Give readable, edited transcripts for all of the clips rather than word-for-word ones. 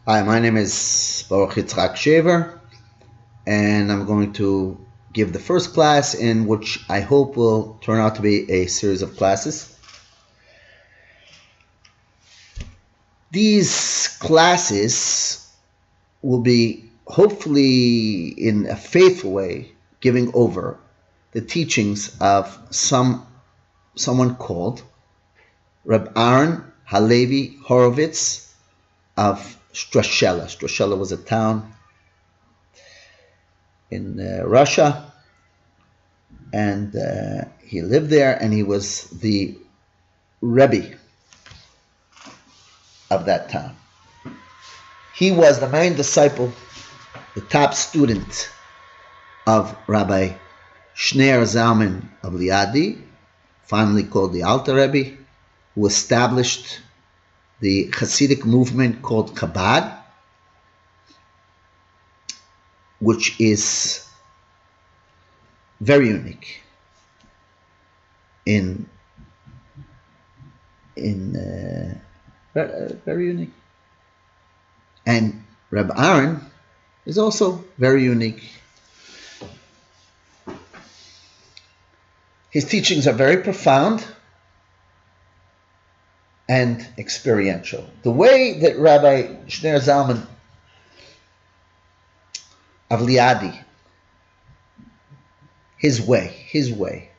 Hi, my name is Baruch Yitzchak Shaver, and I'm going to give the first class in which I hope will turn out to be a series of classes. These classes will be hopefully in a faithful way giving over the teachings of someone called Rebbe Aharon of Strashelye. Strashelye was a town in Russia, and he lived there, and he was the Rebbe of that town. He was the main disciple, the top student of Rabbi Shneir Zalman of Liadi, finally called the Alter Rebbe, who established the Hassidic movement called Chabad, which is very unique very unique. And Rebbe Aharon is also very unique. His teachings are very profound and experiential. The way that Rabbi Shneir Zalman of Liadi, his way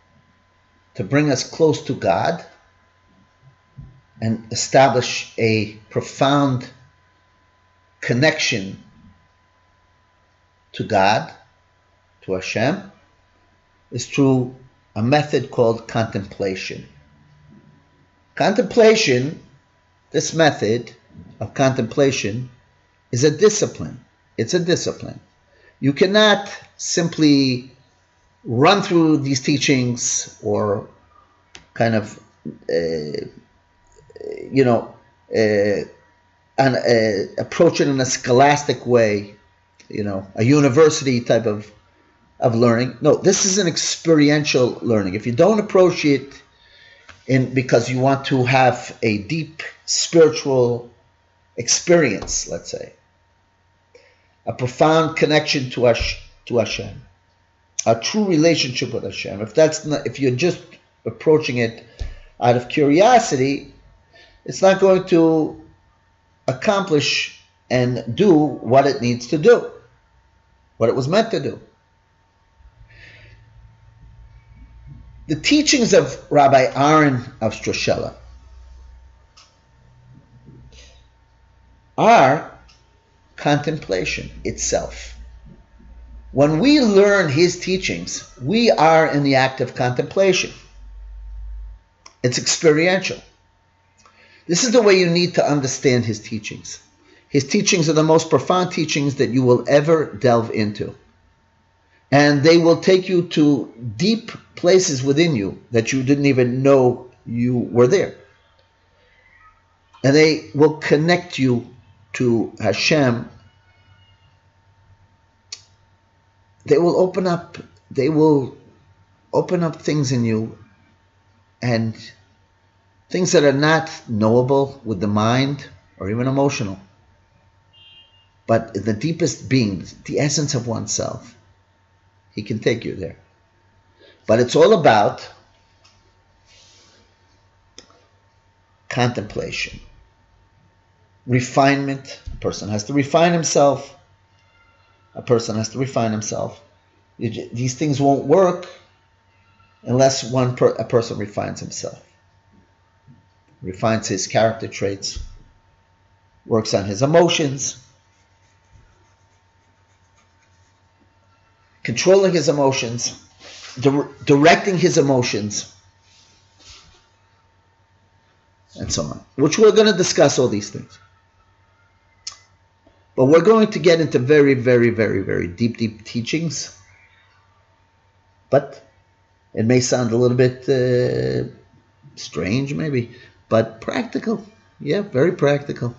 to bring us close to God and establish a profound connection to God, to Hashem, is through a method called contemplation. Contemplation, this method of contemplation, is a discipline. It's a discipline. You cannot simply run through these teachings or kind of, approach it in a scholastic way, a university type of learning. No, this is an experiential learning. If you don't approach it because you want to have a deep spiritual experience, let's say, a profound connection to Hashem, a true relationship with Hashem, if you're just approaching it out of curiosity, it's not going to accomplish and do what it needs to do, what it was meant to do. The teachings of Rabbi Aharon of Strashelye are contemplation itself. When we learn his teachings, we are in the act of contemplation. It's experiential. This is the way you need to understand his teachings. His teachings are the most profound teachings that you will ever delve into. And they will take you to deep places within you that you didn't even know you were there. And they will connect you to Hashem. They will open up things in you, and things that are not knowable with the mind or even emotional. But the deepest being, the essence of oneself, he can take you there. But it's all about contemplation, refinement. A person has to refine himself. These things won't work unless a person refines himself, refines his character traits, works on his emotions, controlling his emotions, directing his emotions, and so on, which we're going to discuss all these things. But we're going to get into very, very, very, very deep teachings. But it may sound a little bit strange, maybe, but practical. Yeah, very practical.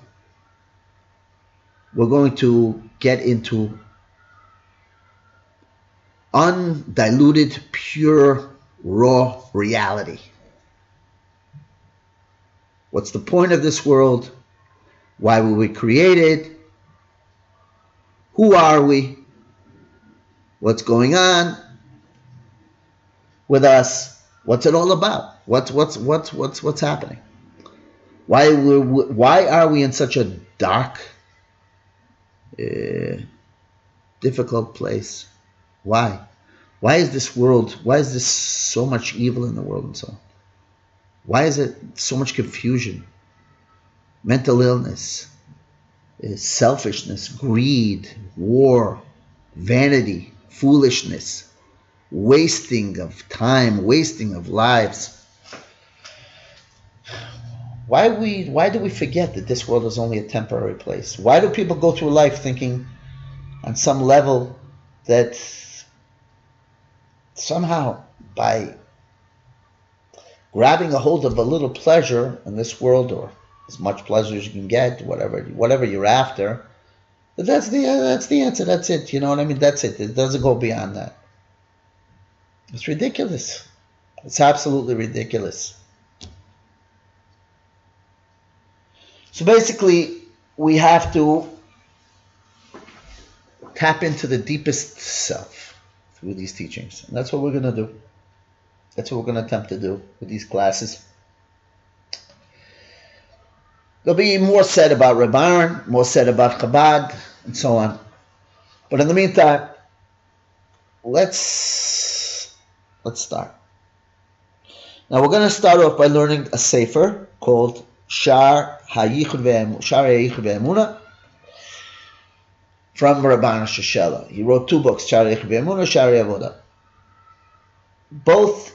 We're going to get into undiluted, pure, raw reality. What's the point of this world? Why were we created? Who are we? What's going on with us? What's it all about? What's happening? Why are we in such a dark, difficult place? Why? Why is this world? Why is this so much evil in the world and so on? Why is it so much confusion, mental illness, selfishness, greed, war, vanity, foolishness, wasting of time, wasting of lives? Why do we forget that this world is only a temporary place? Why do people go through life thinking on some level that somehow by grabbing a hold of a little pleasure in this world, or as much pleasure as you can get, whatever you're after, that's the answer, that's it, you know what I mean? That's it. It doesn't go beyond that. It's ridiculous. It's absolutely ridiculous. So basically, we have to tap into the deepest self through these teachings. And that's what we're going to do. That's what we're going to attempt to do with these classes. There'll be more said about Rebbe Aharon, more said about Chabad, and so on. But in the meantime, let's start. Now we're going to start off by learning a sefer called Shar HaYichud Ve'emunah from Rebbe Aharon of Strashelye. He wrote two books, Shar HaYichud Ve'emunah, Shar Avodah. Both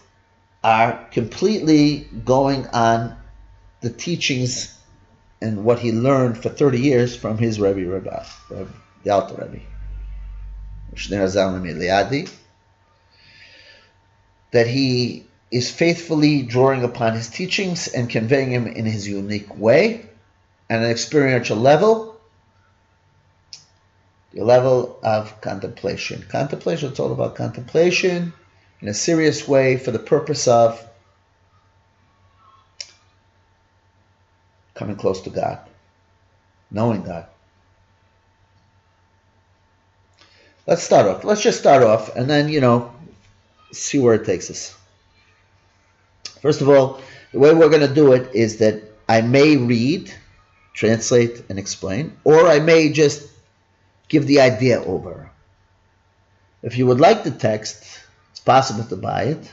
are completely going on the teachings and what he learned for 30 years from his Rebbe, the Alter Rebbe, that he is faithfully drawing upon his teachings and conveying them in his unique way, and an experiential level, the level of contemplation. Contemplation, it's all about contemplation in a serious way for the purpose of coming close to God, knowing God. Let's start off. Let's just start off and then, see where it takes us. First of all, the way we're going to do it is that I may read, translate, and explain, or I may just give the idea over. If you would like the text, it's possible to buy it.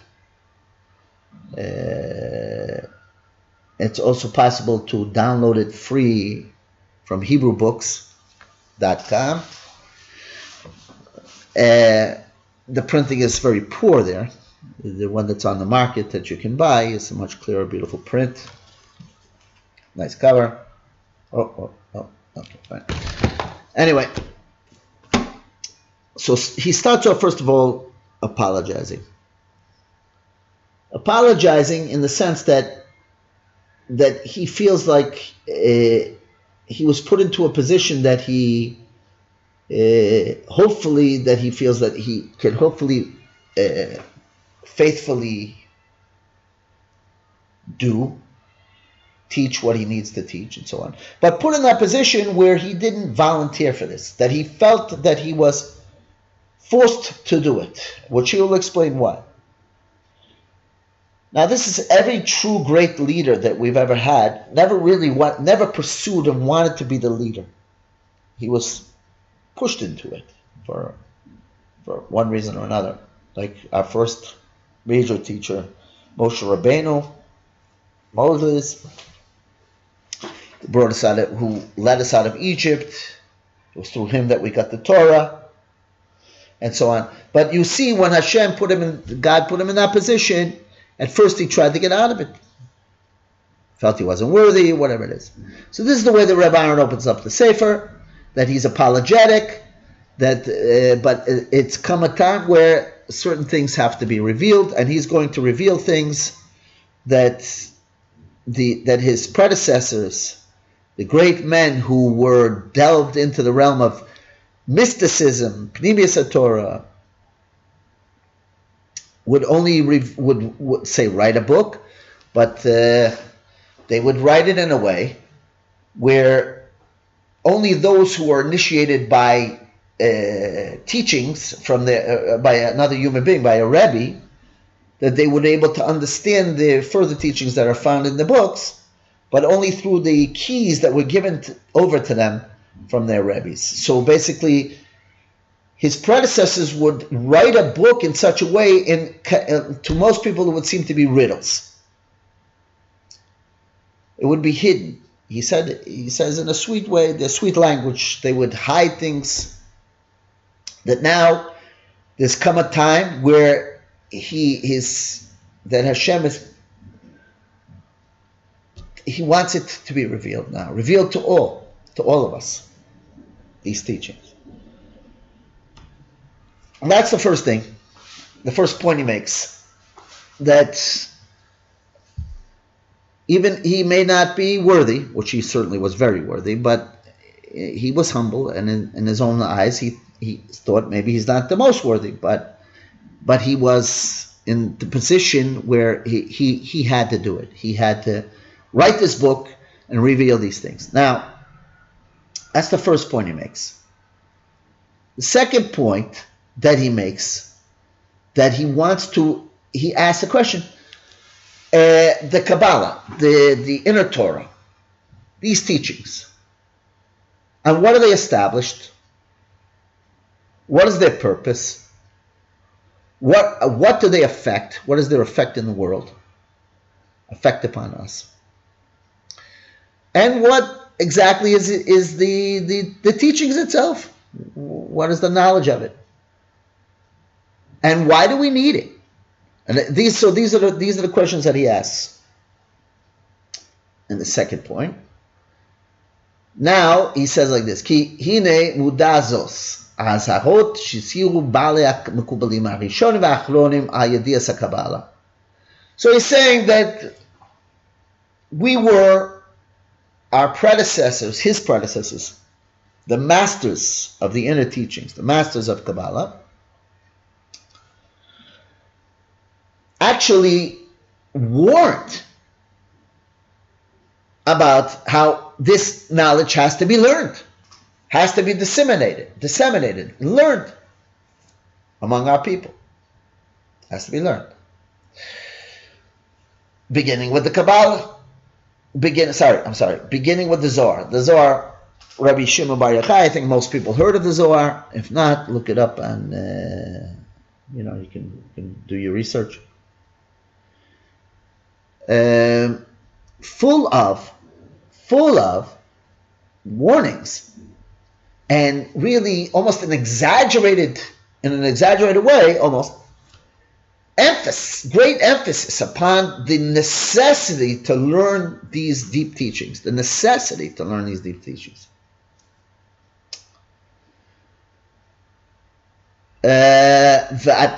It's also possible to download it free from HebrewBooks.com. The printing is very poor there. The one that's on the market that you can buy is a much clearer, beautiful print. Nice cover. Okay, fine. Anyway, so he starts off, first of all, apologizing. Apologizing in the sense that he feels like he was put into a position that he hopefully that he feels that he can hopefully faithfully teach what he needs to teach and so on, but put in that position where he didn't volunteer for this, that he felt that he was forced to do it, which he will explain why. Now, this is every true great leader that we've ever had never pursued and wanted to be the leader. He was pushed into it for one reason or another. Like our first major teacher, Moshe Rabbeinu, Moses, who led us out of Egypt. It was through him that we got the Torah, and so on. But you see, when God put him in that position, at first he tried to get out of it. Felt he wasn't worthy, whatever it is. So this is the way that Rebbe Aharon opens up the Sefer, that he's apologetic, but it's come a time where certain things have to be revealed, and he's going to reveal things that his predecessors, the great men who were delved into the realm of mysticism, Pnimius HaTorah, would only would say write a book, but they would write it in a way where only those who are initiated by teachings from by another human being, by a Rebbe, that they would be able to understand the further teachings that are found in the books, but only through the keys that were given over to them from their Rebbes. So basically, his predecessors would write a book in such a way, to most people it would seem to be riddles. It would be hidden. He says in a sweet way, the sweet language, they would hide things. That now there's come a time where that Hashem he wants it to be revealed now, revealed to all of us, these teachings. And that's the first thing, the first point he makes, that even he may not be worthy, which he certainly was very worthy, but he was humble, and in his own eyes he thought maybe he's not the most worthy, but he was in the position where he had to do it. He had to write this book and reveal these things. Now, that's the first point he makes. The second point that he makes, that he asks the question, the Kabbalah, the inner Torah, these teachings, and what are they established? What is their purpose? What do they affect? What is their effect in the world? Effect upon us? And what exactly is the teachings itself? What is the knowledge of it? And why do we need it? And these are the questions that he asks. And the second point. Now he says like this: Ki hine mudazos azahot shisiru bale mekubalim harishonim v'achronim ayedias hakabala. So he's saying that our predecessors, his predecessors, the masters of the inner teachings, the masters of Kabbalah, actually warned about how this knowledge has to be learned, has to be disseminated, learned among our people. Has to be learned. Beginning with the Kabbalah, beginning with the Zohar. The Zohar, Rabbi Shimon Bar Yochai, I think most people heard of the Zohar. If not, look it up and you can do your research. Full of warnings, and really almost in an exaggerated way, almost great emphasis upon the necessity to learn these deep teachings.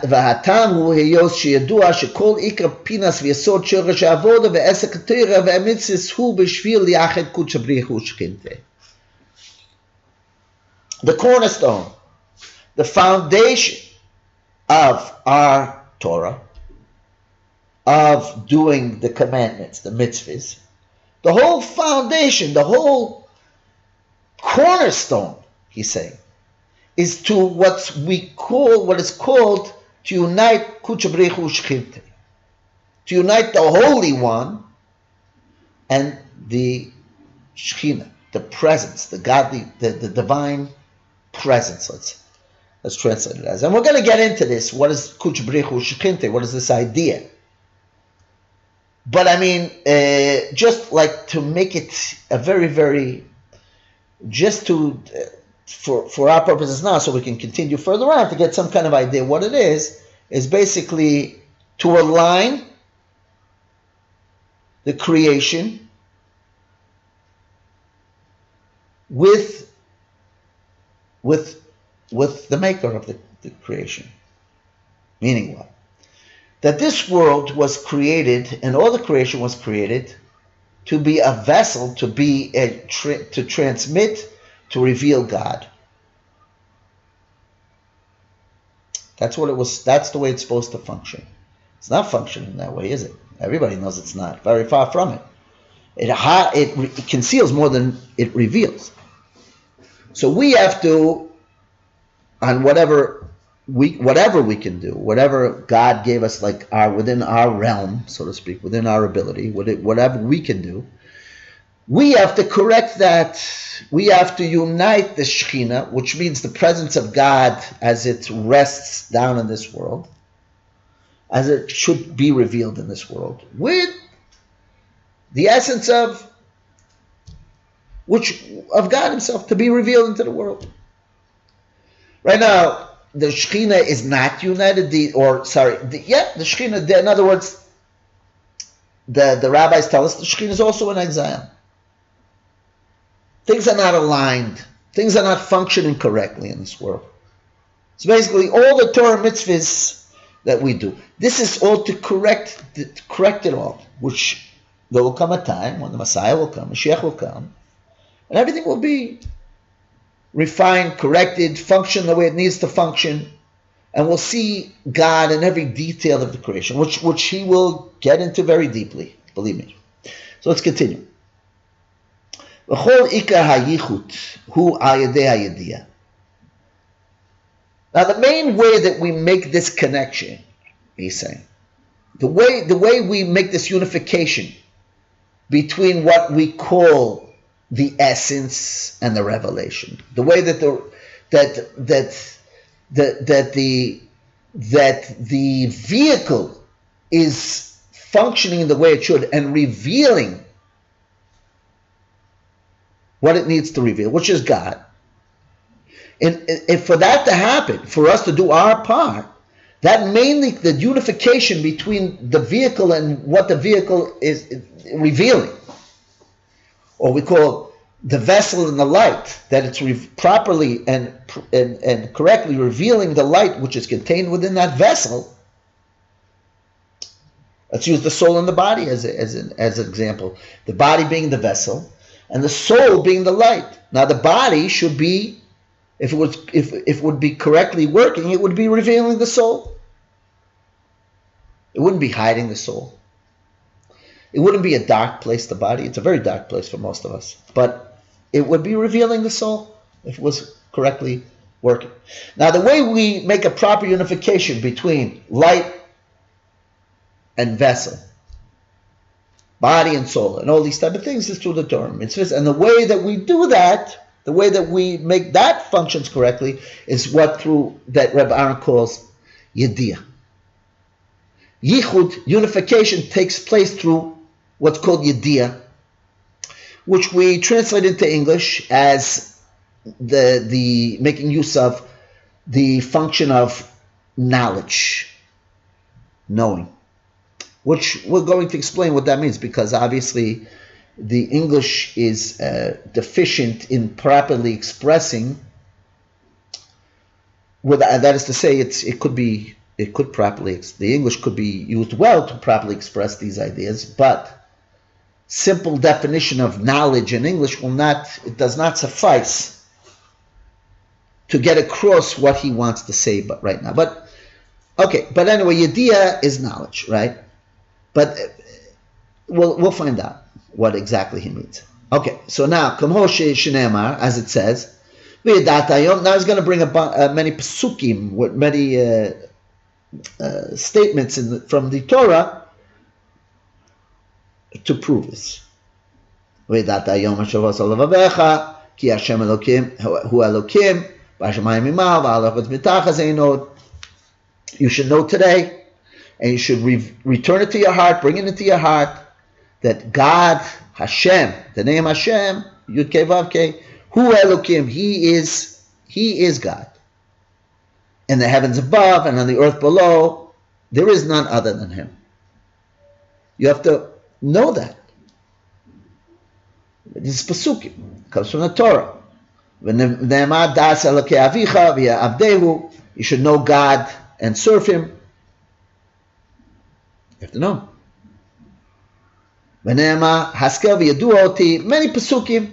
והטעם הוא היות שידוע שכל עיקר פינס ויסוד שורש העבודה ועסק התורה והמצווה הוא בשביל ליחד קודש בריך ושכינתה. The cornerstone, the foundation of our Torah, of doing the commandments, the mitzvahs, the whole foundation, the whole cornerstone, he's saying, is to what is called to unite Kudsha B'rich U'Shechinte, to unite the Holy One and the Shechina, the presence, the godly, the divine presence. Let's translate it as. And we're going to get into this. What is Kudsha B'rich U'Shechinte? What is this idea? But I mean, just like to make it a very, very, just to. For our purposes now, so we can continue further on to get some kind of idea what it is basically to align the creation with the maker of the creation. Meaning what? That this world was created, and all the creation was created to be a vessel, to be to transmit, to reveal God. That's what it was. That's the way it's supposed to function. It's not functioning that way, is it? Everybody knows it's not. Very far from it. It conceals more than it reveals. So we have to on whatever we can do, whatever God gave us, like within our realm, so to speak, within our ability, whatever we can do, we have to correct that. We have to unite the Shekhinah, which means the presence of God as it rests down in this world, as it should be revealed in this world, with the essence of God Himself to be revealed into the world. Right now, the Shekhinah is not united. The Shekhinah. In other words, the rabbis tell us the Shekhinah is also in exile. Things are not aligned. Things are not functioning correctly in this world. So basically, all the Torah mitzvahs that we do, this is all to correct it all. Which there will come a time when the Messiah will come, Mashiach will come, and everything will be refined, corrected, function the way it needs to function, and we'll see God in every detail of the creation, which He will get into very deeply, believe me. So let's continue. Now the main way that we make this connection, he's saying, the way we make this unification between what we call the essence and the revelation, the way that the vehicle is functioning the way it should and revealing what it needs to reveal, which is God. And for that to happen, for us to do our part, that mainly the unification between the vehicle and what the vehicle is revealing, or we call the vessel and the light, that it's properly and correctly revealing the light which is contained within that vessel. Let's use the soul and the body as an example. The body being the vessel, and the soul being the light. Now the body should be, if it would be correctly working, it would be revealing the soul. It wouldn't be hiding the soul. It wouldn't be a dark place, the body. It's a very dark place for most of us. But it would be revealing the soul if it was correctly working. Now the way we make a proper unification between light and vessel, body and soul, and all these type of things is through the Torah mitzvahs. And the way that we do that, the way that we make that functions correctly, is what that Rebbe Aharon calls Yediyah. Yichud, unification, takes place through what's called Yediyah, which we translate into English as the making use of the function of knowledge, knowing, which we're going to explain what that means, because obviously the English is deficient in properly expressing. That is to say, the English could be used well to properly express these ideas, but simple definition of knowledge in English does not suffice to get across what he wants to say right now. But anyway, Yediyah is knowledge, right? But we'll find out what exactly he means. Okay, so now, as it says, now he's going to bring many psukim, with many statements from the Torah to prove this. You should know today, and you should return it to your heart, bring it into your heart, that God, Hashem, the name Hashem, Yud Kei Vav Kei, Hu Elokim, He is God. In the heavens above and on the earth below, there is none other than Him. You have to know that. This is Pasukim, comes from the Torah. You should know God and serve Him. You have to know. Many Pasukim.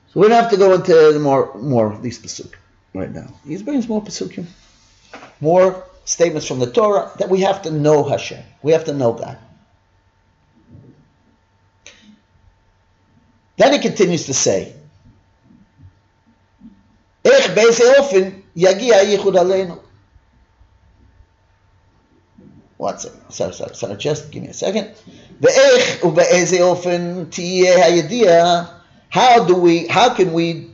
So we don't have to go into more of these Pasukim right now. He brings more Pasukim. More statements from the Torah that we have to know Hashem. We have to know God. Then he continues to say, איך באיזה אופן יגיע הייחוד עלינו. One second. Sorry, just give me a second. ואיך ובאיזה אופן תהיה הידיעה, how can we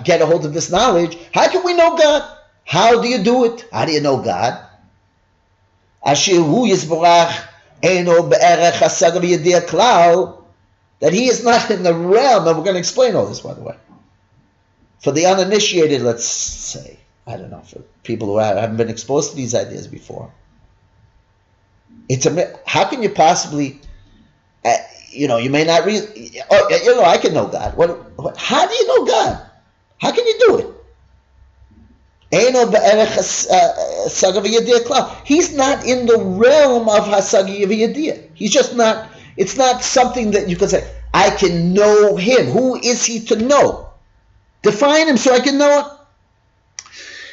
get a hold of this knowledge? How can we know God? How do you do it? How do you know God? אשר הוא יסבורך אינו בערך השגה וידיע כלל, that he is not in the realm, and we're going to explain all this, by the way. For the uninitiated, let's say, I don't know, for people who haven't been exposed to these ideas before, how can you possibly, you may not read, I can know God. How do you know God? How can you do it? He's not in the realm of Hasagi V'Yadiyah. He's just not, it's not something that you can say, I can know him. Who is he to know? Define him so I can know him.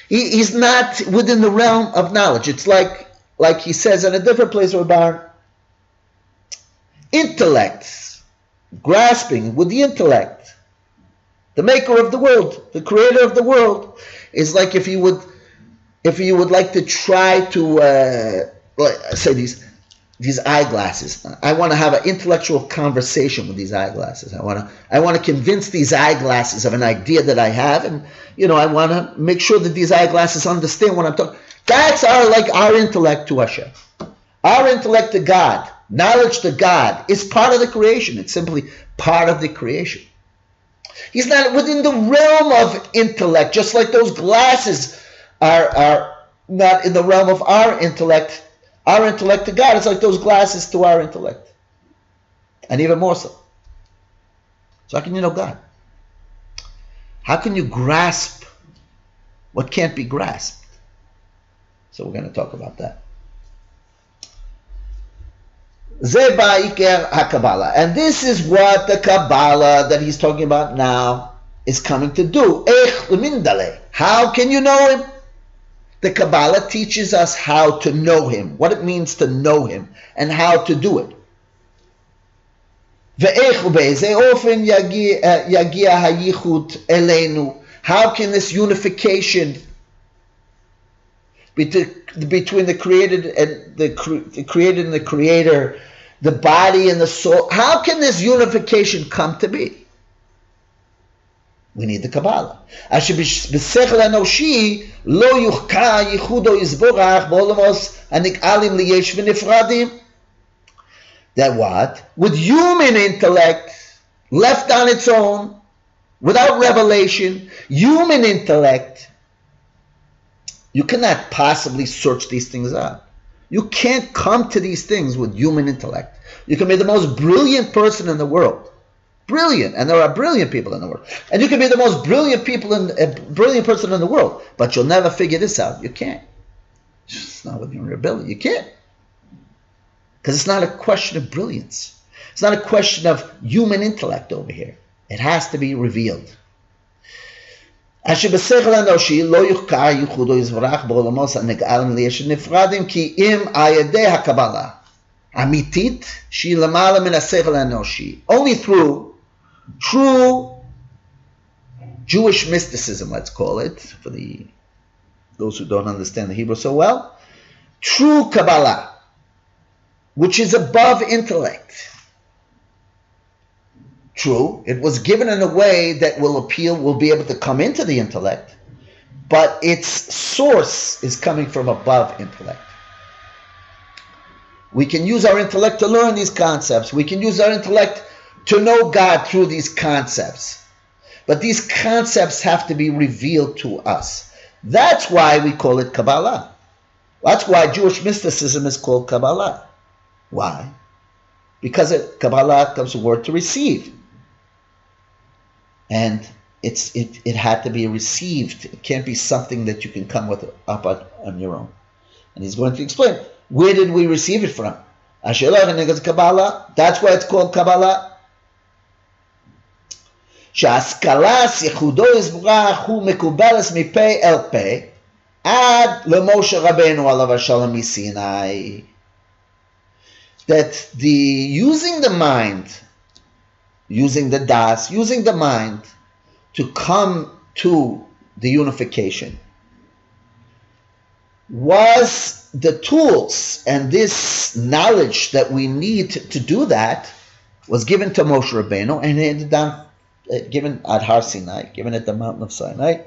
He's not within the realm of knowledge. It's like he says in a different place, Rebbe Aharon, intellect, grasping with the intellect. The maker of the world, the creator of the world, is like if you would like to try to say these eyeglasses. I want to have an intellectual conversation with these eyeglasses. I want to convince these eyeglasses of an idea that I have, and I want to make sure that these eyeglasses understand what I'm talking. That's our intellect to Hashem. Our intellect to God, knowledge to God, is part of the creation. It's simply part of the creation. He's not within the realm of intellect, just like those glasses are not in the realm of our intellect. Our intellect to God is like those glasses to our intellect. And even more so. So how can you know God? How can you grasp what can't be grasped? So we're going to talk about that. And this is what the Kabbalah that he's talking about now is coming to do. How can you know him? The Kabbalah teaches us how to know him, what it means to know him, and how to do it. How can this unification between the created and the created and the creator, the body and the soul, how can this unification come to be? We need the Kabbalah. That what? With human intellect, left on its own, without revelation, human intellect, you cannot possibly search these things out. You can't come to these things with human intellect. You can be the most brilliant person in the world. Brilliant, and there are brilliant people in the world. And you can be the most brilliant person in the world, but you'll never figure this out. You can't. It's not within your ability. You can't. Because it's not a question of brilliance. It's not a question of human intellect over here. It has to be revealed. Only through true Jewish mysticism, let's call it, for those who don't understand the Hebrew so well, true Kabbalah, which is above intellect. True, it was given in a way that will be able to come into the intellect, but its source is coming from above intellect. We can use our intellect to learn these concepts. We can use our intellect to know God through these concepts. But these concepts have to be revealed to us. That's why we call it Kabbalah. That's why Jewish mysticism is called Kabbalah. Why? Because Kabbalah comes from the word to receive. And it had to be received. It can't be something that you can come up on your own. And he's going to explain, where did we receive it from? Kabbalah. That's why it's called Kabbalah. שההשכלת ייחודו יזברך הוא מקובלת מפה אל פה עד למשה רבנו עליו השלום מסיני. That the using the mind using the das, using the mind to come to the unification, was the tools and this knowledge that we need to do that was given to Moshe Rabbeinu and handed down, given at Har Sinai, given at the mountain of Sinai,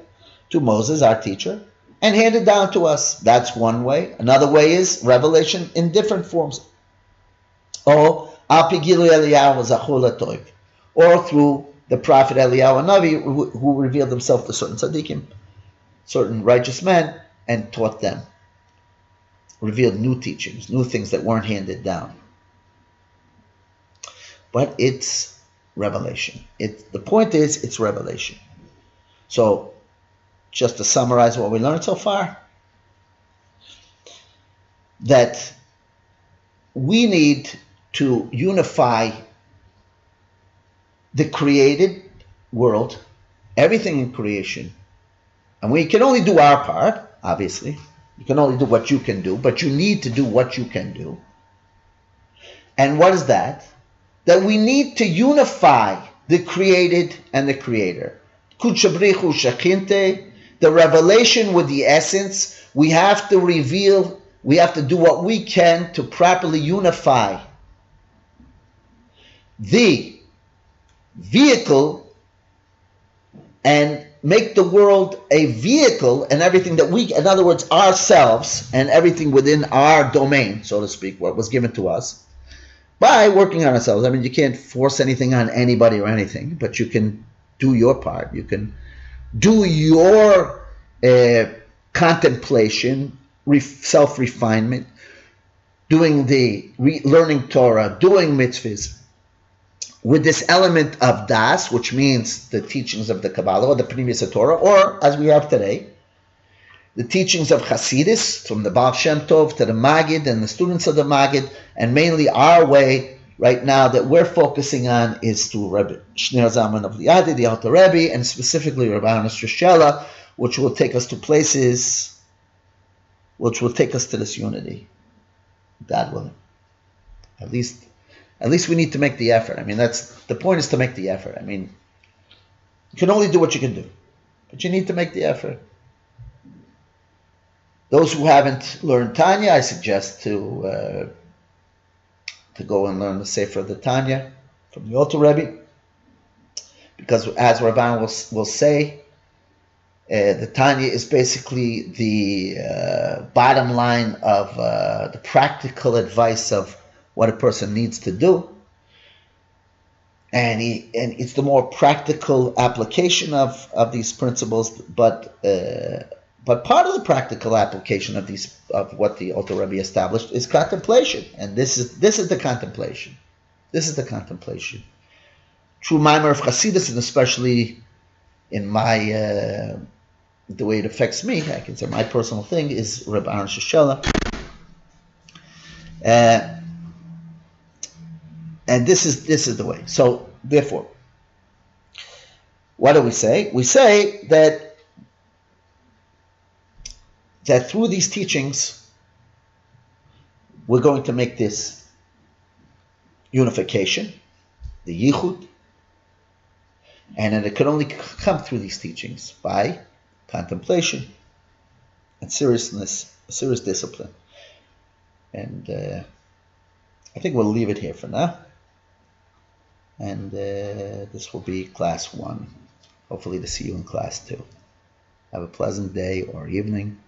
to Moses, our teacher, and handed down to us. That's one way. Another way is revelation in different forms. Or Al Pigilu Eliyahu Zachul Atoiv, or through the prophet Eliyahu Navi, who revealed himself to certain tzaddikim, certain righteous men, and taught them, revealed new teachings, new things that weren't handed down. But it's revelation. The point is, it's revelation. So, just to summarize what we learned so far, that we need to unify the created world, everything in creation, and we can only do our part, obviously. You can only do what you can do, but you need to do what you can do. And what is that? That we need to unify the created and the creator. Kutshabrichu Shachinte, the revelation with the essence. We have to reveal, we have to do what we can to properly unify the vehicle and make the world a vehicle, and everything that we, in other words, ourselves and everything within our domain, so to speak, what was given to us, by working on ourselves. I mean, you can't force anything on anybody or anything, but you can do your part. You can do your contemplation, self-refinement, doing the learning Torah, doing mitzvahs, with this element of das, which means the teachings of the Kabbalah or the Pnimius Torah, or as we have today, the teachings of Hasidus, from the Baal Shem Tov to the Maggid and the students of the Maggid, and mainly our way right now that we're focusing on is through Rebbe Shneur Zalman of Liadi, the Alter Rebbe, and specifically Rebbe Aharon of Strashelye, which will take us to places, which will take us to this unity, God willing. At least we need to make the effort. I mean, the point is to make the effort. I mean, you can only do what you can do, but you need to make the effort. Those who haven't learned Tanya, I suggest to go and learn the Sefer of the Tanya from the Alter Rebbe, because as Rabban will say, the Tanya is basically the bottom line of the practical advice of what a person needs to do, and it's the more practical application of these principles. But part of the practical application of what the Alter Rebbe established is contemplation, and this is the contemplation. This is the contemplation. True Maimer of Hasidus, and especially in my the way it affects me, I can say my personal thing is Rebbe Aharon of Strashelye. And this is the way. So therefore, what do we say? We say that through these teachings, we're going to make this unification, the yichud, and then it can only come through these teachings by contemplation and serious discipline. And I think we'll leave it here for now. And this will be class 1. Hopefully to see you in class 2. Have a pleasant day or evening.